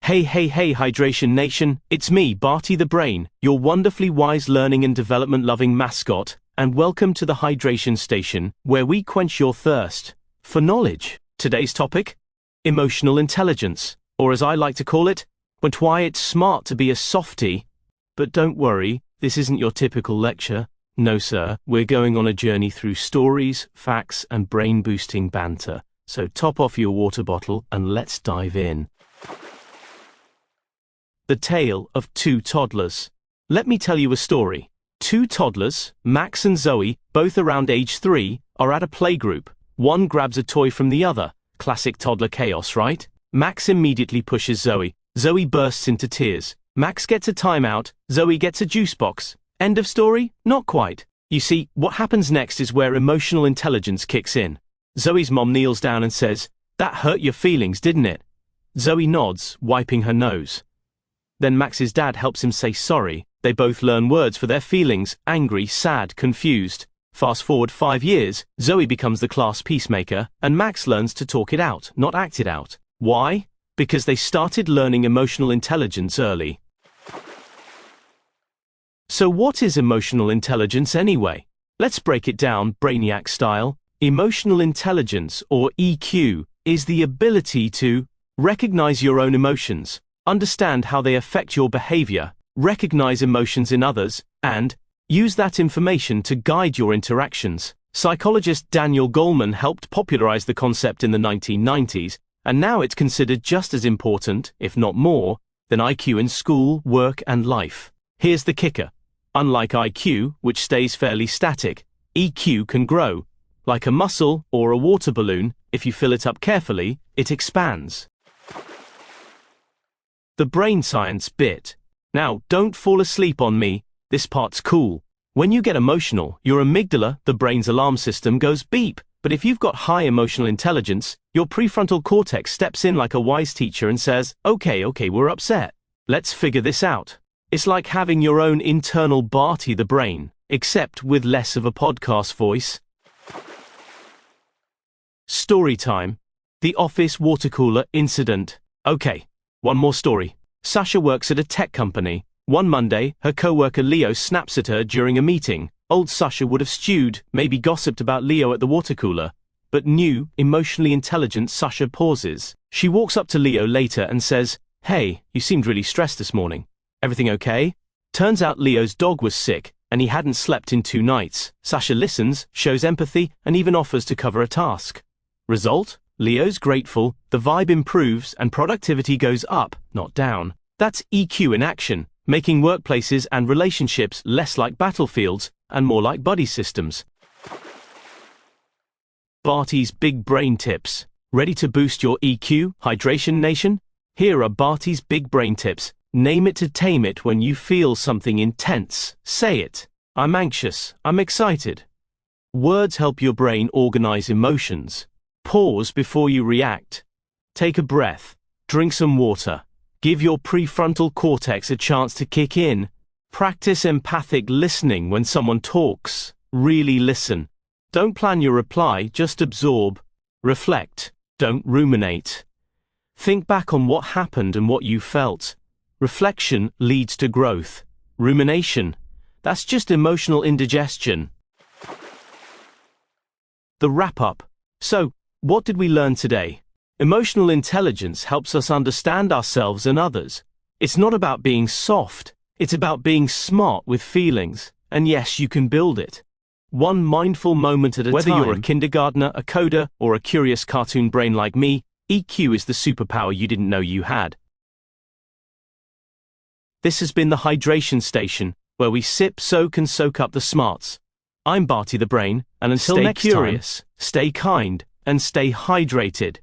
Hey, Hydration Nation, it's me, Barty the Brain, your wonderfully wise learning and development-loving mascot, and welcome to the Hydration Station, where we quench your thirst for knowledge. Today's topic? Emotional intelligence, or as I like to call it, why it's smart to be a softie. But don't worry, this isn't your typical lecture. No sir, we're going on a journey through stories, facts, and brain-boosting banter. So top off your water bottle and let's dive in. The tale of two toddlers. Let me tell you a story. Two toddlers, Max and Zoe, both around age 3, are at a playgroup. One grabs a toy from the other. Classic toddler chaos, right? Max immediately pushes Zoe. Zoe bursts into tears. Max gets a timeout. Zoe gets a juice box. End of story? Not quite. You see, what happens next is where emotional intelligence kicks in. Zoe's mom kneels down and says, "That hurt your feelings, didn't it?" Zoe nods, wiping her nose. Then Max's dad helps him say sorry. They both learn words for their feelings: angry, sad, confused. Fast forward 5 years, Zoe becomes the class peacemaker, and Max learns to talk it out, not act it out. Why? Because they started learning emotional intelligence early. So what is emotional intelligence anyway? Let's break it down, Brainiac style. Emotional intelligence, or EQ, is the ability to recognize your own emotions, understand how they affect your behavior, recognize emotions in others, and use that information to guide your interactions. Psychologist Daniel Goleman helped popularize the concept in the 1990s, and now it's considered just as important, if not more, than IQ in school, work, and life. Here's the kicker. Unlike IQ, which stays fairly static, EQ can grow. Like a muscle or a water balloon, if you fill it up carefully, it expands. The brain science bit. Now, don't fall asleep on me, this part's cool. When you get emotional, your amygdala, the brain's alarm system, goes beep. But if you've got high emotional intelligence, your prefrontal cortex steps in like a wise teacher and says, okay, we're upset. Let's figure this out. It's like having your own internal Barty the Brain, except with less of a podcast voice. Story time. The office water cooler incident. Okay. One more story. Sasha works at a tech company. One Monday, her coworker Leo snaps at her during a meeting. Old Sasha would have stewed, maybe gossiped about Leo at the water cooler. But new, emotionally intelligent Sasha pauses. She walks up to Leo later and says, "Hey, you seemed really stressed this morning. Everything okay?" Turns out Leo's dog was sick, and he hadn't slept in 2 nights. Sasha listens, shows empathy, and even offers to cover a task. Result? Leo's grateful, the vibe improves, and productivity goes up, not down. That's EQ in action, making workplaces and relationships less like battlefields and more like buddy systems. Barty's Big Brain Tips. Ready to boost your EQ, Hydration Nation? Here are Barty's Big Brain Tips. Name it to tame it when you feel something intense. Say it. I'm anxious. I'm excited. Words help your brain organize emotions. Pause before you react. Take a breath. Drink some water. Give your prefrontal cortex a chance to kick in. Practice empathic listening when someone talks. Really listen. Don't plan your reply, just absorb. Reflect. Don't ruminate. Think back on what happened and what you felt. Reflection leads to growth. Rumination, that's just emotional indigestion. The wrap-up. So, what did we learn today? Emotional intelligence helps us understand ourselves and others. It's not about being soft, it's about being smart with feelings. And yes, you can build it. One mindful moment at a time. Whether you're a kindergartner, a coder, or a curious cartoon brain like me, EQ is the superpower you didn't know you had. This has been the Hydration Station, where we sip, soak, and soak up the smarts. I'm Barty the Brain, and until next time, stay curious, stay kind, and stay hydrated.